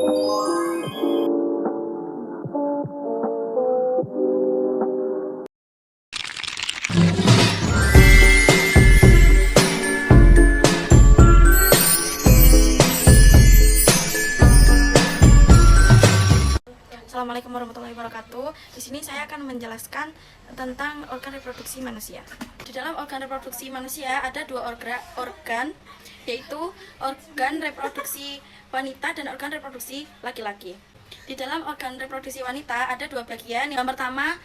Assalamualaikum warahmatullahi wabarakatuh. Di sini saya akan menjelaskan tentang organ reproduksi manusia. Di dalam organ reproduksi manusia ada dua organ, yaitu organ reproduksi wanita dan organ reproduksi laki-laki. Di dalam organ reproduksi wanita ada dua bagian. Yang pertama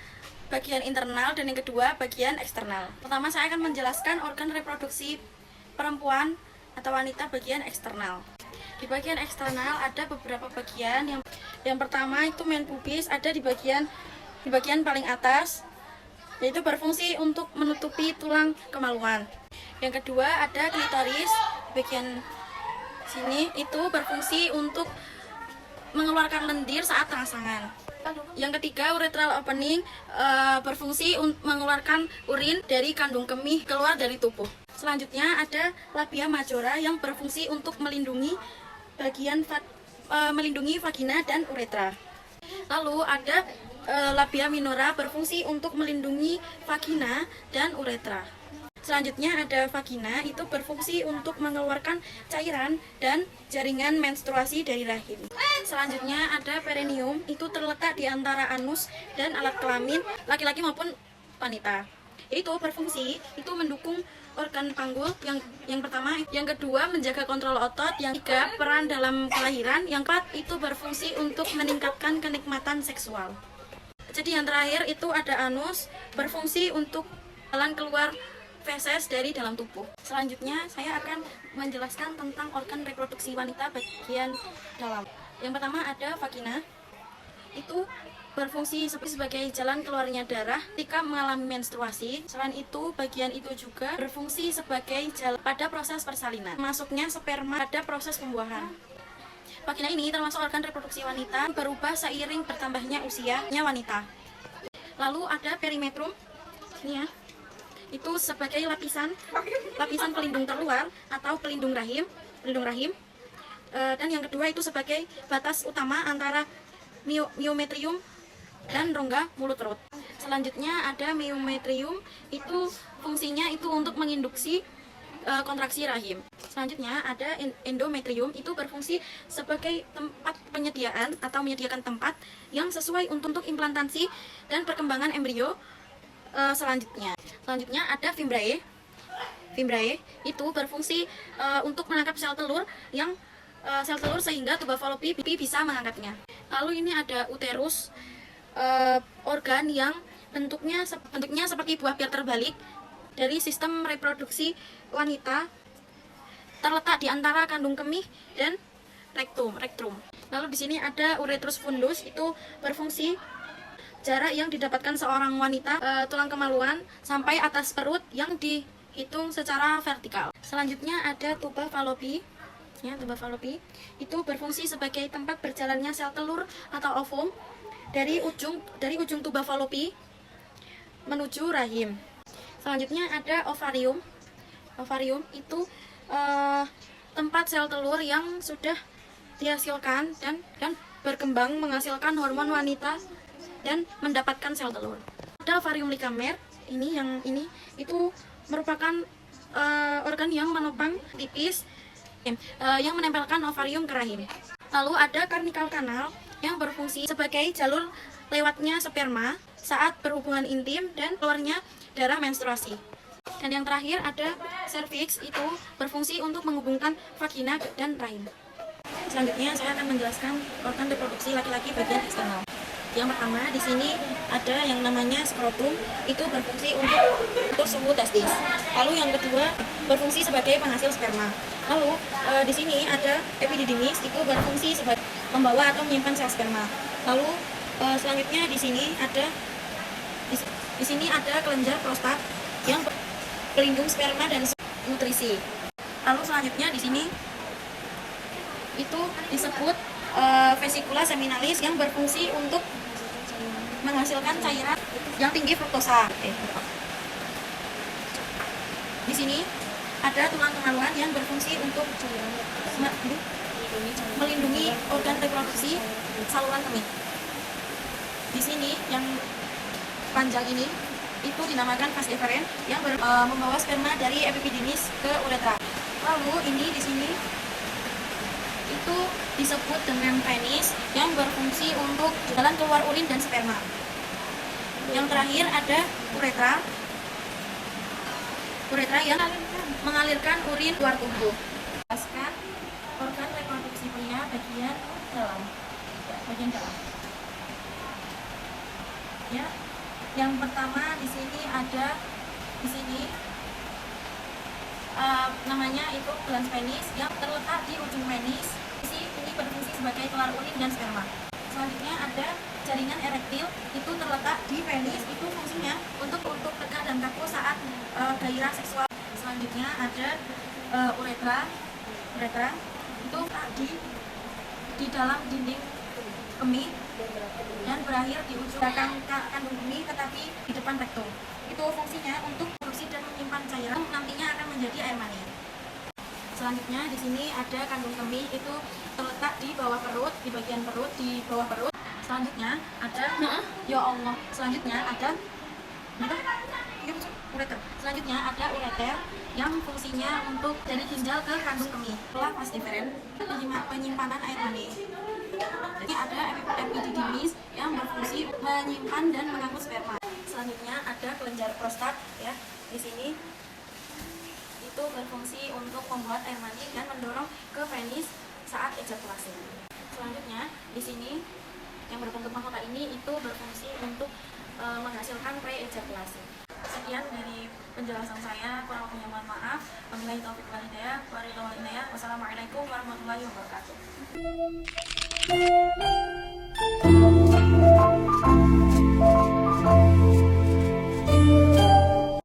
bagian internal dan yang kedua bagian eksternal. Pertama saya akan menjelaskan organ reproduksi perempuan atau wanita bagian eksternal. Di bagian eksternal ada beberapa bagian. Yang pertama itu main pubis, ada di bagian paling atas, yaitu berfungsi untuk menutupi tulang kemaluan. Yang kedua ada klitoris, bagian sini itu berfungsi untuk mengeluarkan lendir saat rangsangan. Yang ketiga urethral opening, berfungsi untuk mengeluarkan urin dari kandung kemih keluar dari tubuh. Selanjutnya ada labia majora yang berfungsi untuk melindungi melindungi vagina dan uretra. Lalu ada labia minora berfungsi untuk melindungi vagina dan uretra. Selanjutnya ada vagina, itu berfungsi untuk mengeluarkan cairan dan jaringan menstruasi dari rahim. Selanjutnya ada perineum, itu terletak di antara anus dan alat kelamin laki-laki maupun wanita. Itu berfungsi itu mendukung organ panggul yang pertama, yang kedua menjaga kontrol otot, yang ketiga peran dalam kelahiran, yang keempat itu berfungsi untuk meningkatkan kenikmatan seksual. Jadi yang terakhir itu ada anus, berfungsi untuk jalan keluar feses dari dalam tubuh. Selanjutnya saya akan menjelaskan tentang organ reproduksi wanita bagian dalam. Yang pertama ada vagina, itu berfungsi sebagai jalan keluarnya darah ketika mengalami menstruasi. Selain itu, bagian itu juga berfungsi sebagai jalan pada proses persalinan, masuknya sperma pada proses pembuahan. Vagina ini termasuk organ reproduksi wanita, berubah seiring bertambahnya usianya wanita. Lalu ada perimetrum, ini ya, itu sebagai lapisan pelindung terluar atau pelindung rahim. Dan yang kedua itu sebagai batas utama antara myometrium dan rongga mulut perut. Selanjutnya ada myometrium, itu fungsinya itu untuk menginduksi kontraksi rahim. Selanjutnya ada endometrium, itu berfungsi sebagai tempat penyediaan atau menyediakan tempat yang sesuai untuk implantasi dan perkembangan embrio. Selanjutnya ada fimbriae. Fimbriae itu berfungsi untuk menangkap sel telur sehingga tuba fallopi bisa mengangkatnya. Lalu ini ada uterus, organ yang bentuknya seperti buah pir terbalik dari sistem reproduksi wanita, terletak di antara kandung kemih dan rektum. Lalu di sini ada uretrus fundus, itu berfungsi jarak yang didapatkan seorang wanita tulang kemaluan sampai atas perut yang dihitung secara vertikal. Selanjutnya ada tuba fallopi. Ya, tuba fallopi itu berfungsi sebagai tempat berjalannya sel telur atau ovum dari ujung tuba fallopi menuju rahim. Selanjutnya ada ovarium. Ovarium itu tempat sel telur yang sudah dihasilkan dan berkembang menghasilkan hormon wanita dan mendapatkan sel telur. Ada ovarium ligamer, ini itu merupakan organ yang menopang tipis yang menempelkan ovarium ke rahim. Lalu ada carnical canal yang berfungsi sebagai jalur lewatnya sperma saat berhubungan intim dan keluarnya darah menstruasi. Dan yang terakhir ada cervix, itu berfungsi untuk menghubungkan vagina dan rahim. Selanjutnya saya akan menjelaskan organ reproduksi laki-laki bagian eksternal. Yang pertama di sini ada yang namanya skrotum, itu berfungsi untuk suhu testis. Lalu yang kedua berfungsi sebagai penghasil sperma. Lalu di sini ada epididymis, itu berfungsi sebagai membawa atau menyimpan sel sperma. Lalu selanjutnya di sini ada kelenjar prostat yang pelindung sperma dan nutrisi. Lalu selanjutnya di sini itu disebut vesicula seminalis yang berfungsi untuk menghasilkan cairan yang tinggi fruktosa. Di sini ada tulang kemaluan yang berfungsi untuk melindungi organ reproduksi saluran kemih. Di sini yang panjang ini itu dinamakan vas efferent yang membawa sperma dari epididymis ke uretra. Lalu ini di sini itu disebut dengan penis yang berfungsi untuk jalan keluar urin dan sperma. Yang terakhir ada uretra. Uretra yang mengalirkan urin keluar tubuh. Jelaskan organ reproduksi pria bagian dalam. Bagian dalam. Ya. Yang pertama di sini ada namanya itu glans penis yang terletak di ujung penis. Ini berfungsi sebagai keluar urin dan sperma. Selanjutnya ada jaringan erektil, itu terletak di penis, itu fungsinya untuk tekan dan kaku saat gairah seksual. Selanjutnya ada uretra itu di dalam dinding kemih dan berakhir di ujung belakang kandung kemih tetapi di depan rektum. Itu fungsinya untuk produksi dan menyimpan cairan nantinya akan menjadi air mani. Selanjutnya di sini ada kandung kemih, itu terletak di bawah perut, di bagian perut, di bawah perut. Selanjutnya ada ya Allah. Selanjutnya ada ureter. Selanjutnya ada ureter yang fungsinya untuk dari ginjal ke kandung kemih. Setelah vas efferent penyimpanan air mani. Jadi ada epididymis yang berfungsi menyimpan dan mengangkut sperma. Selanjutnya ada kelenjar prostat ya. Di sini itu berfungsi untuk membuat air mani dan mendorong ke penis saat ejakulasi. Selanjutnya di sini yang berbentuk mahkota ini itu berfungsi untuk menghasilkan pre-ejakulasi. Sekian dari penjelasan saya, kurang lebihnya mohon maaf. Wabillahi taufiq wal hidayah. Wassalamualaikum warahmatullahi wabarakatuh.